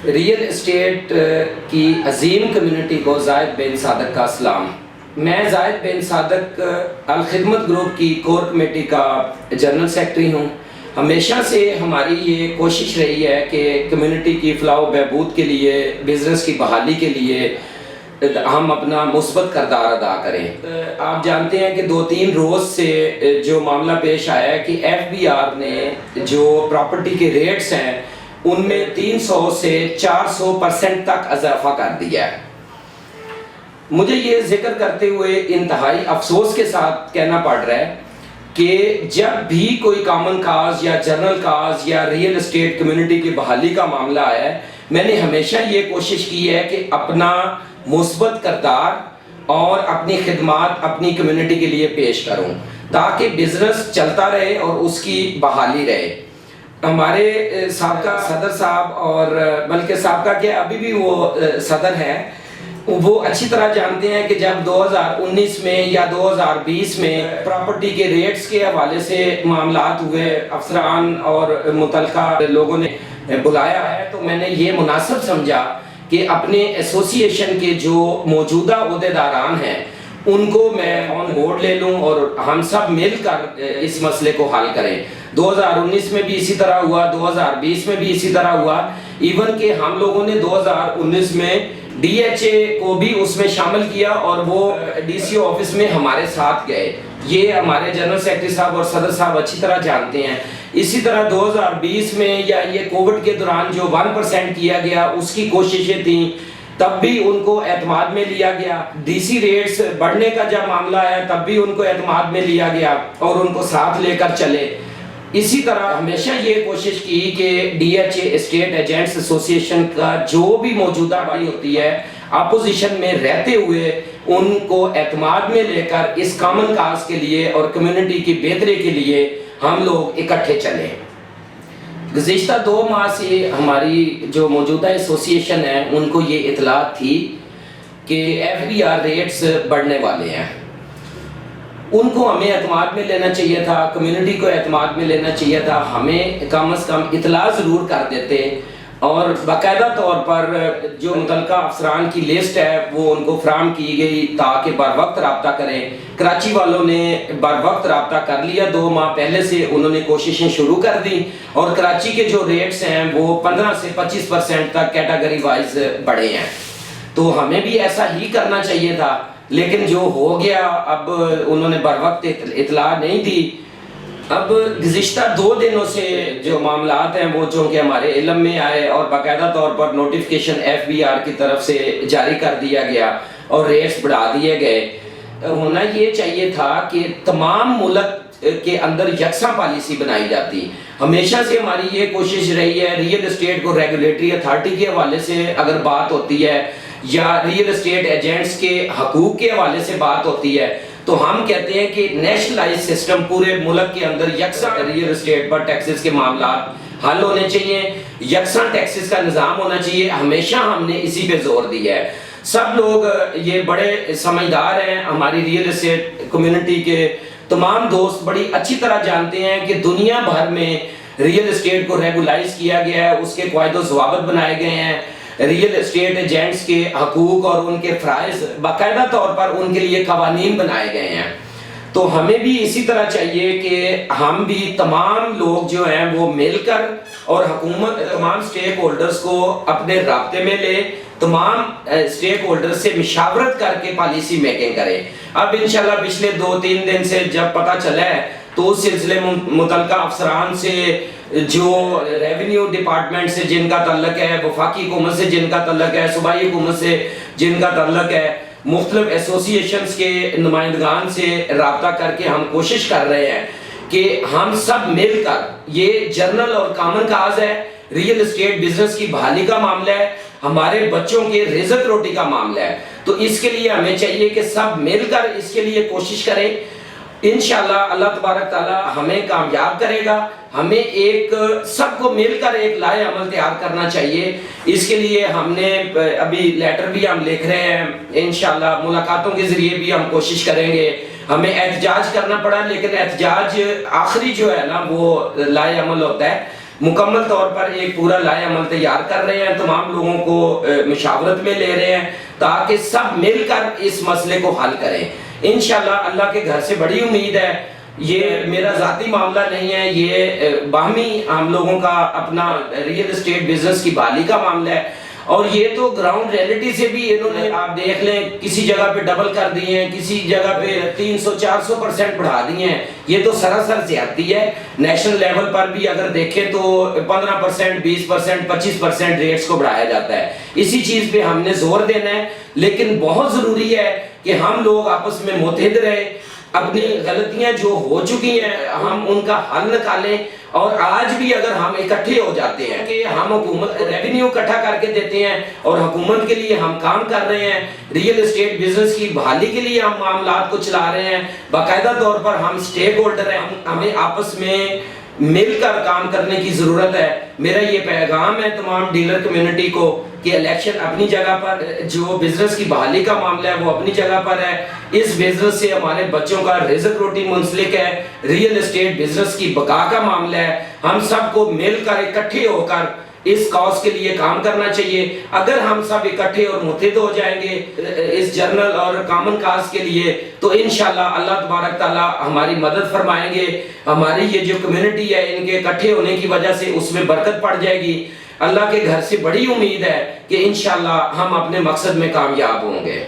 Real estate کی عظیم community کو زاہد بن صادق کا سلام۔ میں زاہد بن صادق الخدمت گروپ کی کور کمیٹی کا جنرل سیکرٹری ہوں۔ ہمیشہ سے ہماری یہ کوشش رہی ہے کہ کمیونٹی کی فلاح و بہبود کے لیے، بزنس کی بحالی کے لیے ہم اپنا مثبت کردار ادا کریں۔ آپ جانتے ہیں کہ 2-3 روز سے جو معاملہ پیش آیا ہے کہ FBR نے جو پراپرٹی کے ریٹس ہیں ان میں 300 سے 400% تک اضافہ کر دیا ہے۔ مجھے یہ ذکر کرتے ہوئے انتہائی افسوس کے ساتھ کہنا پڑ رہا ہے کہ جب بھی کوئی کامن کاز یا جنرل کاز یا ریئل اسٹیٹ کمیونٹی کی بحالی کا معاملہ آیا ہے، میں نے ہمیشہ یہ کوشش کی ہے کہ اپنا مثبت کردار اور اپنی خدمات اپنی کمیونٹی کے لیے پیش کروں تاکہ بزنس چلتا رہے اور اس کی بحالی رہے۔ ہمارے سابقہ صدر صاحب، اور بلکہ سابقہ کے ابھی بھی وہ صدر ہیں، وہ اچھی طرح جانتے ہیں کہ جب 2019 میں یا 2020 میں پراپرٹی کے ریٹس کے حوالے سے معاملات ہوئے، افسران اور متعلقہ لوگوں نے بلایا ہے، تو میں نے یہ مناسب سمجھا کہ اپنے ایسوسی ایشن کے جو موجودہ عہدیداران ہیں ان کو میں آن بورڈ لے لوں اور ہم سب مل کر اس مسئلے کو حل کریں۔ 2019 میں بھی اسی طرح ہوا، 2020 میں بھی اسی طرح ہوا، ایون کہ ہم لوگوں نے 2019 میں DHA کو بھی اس میں شامل کیا اور وہ DC آفس میں ہمارے ساتھ گئے۔ یہ ہمارے جنرل سیکرٹری صاحب اور صدر صاحب اچھی طرح جانتے ہیں۔ اسی طرح 2020 میں یا یہ کووڈ کے دوران جو 1% کیا گیا اس کی کوششیں تھیں، تب بھی ان کو اعتماد میں لیا گیا۔ DC ریٹس بڑھنے کا جب معاملہ آیا تب بھی ان کو اعتماد میں لیا گیا اور ان کو ساتھ لے کر چلے۔ اسی طرح ہمیشہ یہ کوشش کی کہ DHA اسٹیٹ ایجنٹس ایسوسی ایشن کا جو بھی موجودہ باڈی ہوتی ہے، اپوزیشن میں رہتے ہوئے ان کو اعتماد میں لے کر اس کامن کاز کے لیے اور کمیونٹی کی بہتری کے لیے ہم لوگ اکٹھے چلیں۔ گزشتہ 2 ماہ سے ہماری جو موجودہ ایسوسی ایشن ہے ان کو یہ اطلاع تھی کہ FBR ریٹس بڑھنے والے ہیں۔ ان کو ہمیں اعتماد میں لینا چاہیے تھا، کمیونٹی کو اعتماد میں لینا چاہیے تھا، ہمیں کم از کم اطلاع ضرور کر دیتے اور باقاعدہ طور پر جو متعلقہ افسران کی لسٹ ہے وہ ان کو فراہم کی گئی تاکہ بر وقت رابطہ کریں۔ کراچی والوں نے بر وقت رابطہ کر لیا، 2 ماہ پہلے سے انہوں نے کوششیں شروع کر دی اور کراچی کے جو ریٹس ہیں وہ 15 سے 25% تک کیٹیگری وائز بڑھے ہیں۔ تو ہمیں بھی ایسا ہی کرنا چاہیے تھا، لیکن جو ہو گیا اب انہوں نے بر وقت اطلاع نہیں دی۔ اب گزشتہ 2 دنوں سے جو معاملات ہیں وہ چونکہ ہمارے علم میں آئے اور باقاعدہ طور پر نوٹیفیکیشن FBR کی طرف سے جاری کر دیا گیا اور ریٹس بڑھا دیے گئے۔ ہونا یہ چاہیے تھا کہ تمام ملک کے اندر یکساں پالیسی بنائی جاتی۔ ہمیشہ سے ہماری یہ کوشش رہی ہے، ریئل اسٹیٹ کو ریگولیٹری اتھارٹی کے حوالے سے اگر بات ہوتی ہے یا ریئل اسٹیٹ ایجنٹس کے حقوق کے حوالے سے بات ہوتی ہے تو ہم کہتے ہیں کہ نیشنلائز سسٹم پورے ملک کے اندر یکساں ریئل اسٹیٹ پر ٹیکسز کے معاملات حل ہونے چاہیے، یکساں ٹیکسز کا نظام ہونا چاہیے۔ ہمیشہ ہم نے اسی پہ زور دیا ہے۔ سب لوگ یہ بڑے سمجھدار ہیں، ہماری ریئل اسٹیٹ کمیونٹی کے تمام دوست بڑی اچھی طرح جانتے ہیں کہ دنیا بھر میں ریئل اسٹیٹ کو ریگولائز کیا گیا ہے، اس کے قواعد و ضوابط بنائے گئے ہیں۔ ریئل اسٹیٹ ایجنٹس کے حقوق اور ان کے فرائض باقاعدہ طور پر ان کے لیے قوانین بنائے گئے ہیں۔ تو ہمیں بھی اسی طرح چاہیے کہ ہم بھی تمام لوگ جو ہیں وہ مل کر اور حکومت تمام سٹیک ہولڈرز کو اپنے رابطے میں لے، تمام سٹیک ہولڈرز سے مشاورت کر کے پالیسی میکنگ کریں۔ اب انشاءاللہ پچھلے 2-3 دن سے جب پتہ چلا ہے تو اس سلسلے متعلقہ افسران سے، جو ریونیو ڈپارٹمنٹ سے جن کا تعلق ہے، وفاقی حکومت سے جن کا تعلق ہے، صوبائی حکومت سے جن کا تعلق ہے، مختلف ایسوسی ایشنز کے نمائندگان سے رابطہ کر کے ہم کوشش کر رہے ہیں کہ ہم سب مل کر، یہ جنرل اور کامن کاز ہے، ریئل اسٹیٹ بزنس کی بحالی کا معاملہ ہے، ہمارے بچوں کے رزق روٹی کا معاملہ ہے، تو اس کے لیے ہمیں چاہیے کہ سب مل کر اس کے لیے کوشش کریں۔ انشاءاللہ اللہ تبارک تعالی ہمیں کامیاب کرے گا۔ ہمیں ایک سب کو مل کر ایک لائحہ عمل تیار کرنا چاہیے۔ اس کے لیے ہم نے ابھی لیٹر بھی ہم لکھ رہے ہیں، انشاءاللہ ملاقاتوں کے ذریعے بھی ہم کوشش کریں گے۔ ہمیں احتجاج کرنا پڑا لیکن احتجاج آخری جو ہے نا وہ لائحہ عمل ہوتا ہے، مکمل طور پر ایک پورا لائحہ عمل تیار کر رہے ہیں، تمام لوگوں کو مشاورت میں لے رہے ہیں تاکہ سب مل کر اس مسئلے کو حل کریں انشاءاللہ۔ اللہ کے گھر سے بڑی امید ہے، یہ میرا ذاتی معاملہ نہیں ہے، یہ باہمی ہم لوگوں کا اپنا ریئل اسٹیٹ بزنس کی بحالی کا معاملہ ہے، اور یہ تو گراؤنڈ ریئلٹی سے بھی انہوں نے آپ دیکھ لیں کسی جگہ پہ ڈبل کر دیے ہیں، کسی جگہ پہ 300-400% بڑھا دیے ہیں، یہ تو سراسر زیادتی ہے۔ نیشنل لیول پر بھی اگر دیکھیں تو 15%، 20%، 25% ریٹس کو بڑھایا جاتا ہے۔ اسی چیز پہ ہم نے زور دینا ہے، لیکن بہت ضروری ہے کہ ہم لوگ آپس میں متحد رہیں، اپنی غلطیاں جو ہو چکی ہیں ہم ان کا حل نکالیں، اور آج بھی اگر ہم اکٹھے ہو جاتے ہیں کہ ہم حکومت ریونیو اکٹھا کر کے دیتے ہیں اور حکومت کے لیے ہم کام کر رہے ہیں، ریئل اسٹیٹ بزنس کی بحالی کے لیے ہم معاملات کو چلا رہے ہیں، باقاعدہ طور پر ہم سٹیک ہولڈر ہیں، ہمیں آپس میں مل کر کام کرنے کی ضرورت ہے۔ میرا یہ پیغام ہے تمام ڈیلر کمیونٹی کو کہ الیکشن اپنی جگہ پر، جو بزنس کی بحالی کا معاملہ ہے وہ اپنی جگہ پر ہے، اس بزنس سے ہمارے بچوں کا رزق روٹی منسلک ہے، ریئل اسٹیٹ بزنس کی بقا کا معاملہ ہے، ہم سب کو مل کر اکٹھے ہو کر اس کاز کے لیے کام کرنا چاہیے۔ اگر ہم سب اکٹھے اور متحد ہو جائیں گے اس جنرل اور کامن کاز کے لیے تو انشاءاللہ اللہ تبارک تعالیٰ ہماری مدد فرمائیں گے، ہماری یہ جو کمیونٹی ہے ان کے اکٹھے ہونے کی وجہ سے اس میں برکت پڑ جائے گی۔ اللہ کے گھر سے بڑی امید ہے کہ انشاءاللہ ہم اپنے مقصد میں کامیاب ہوں گے۔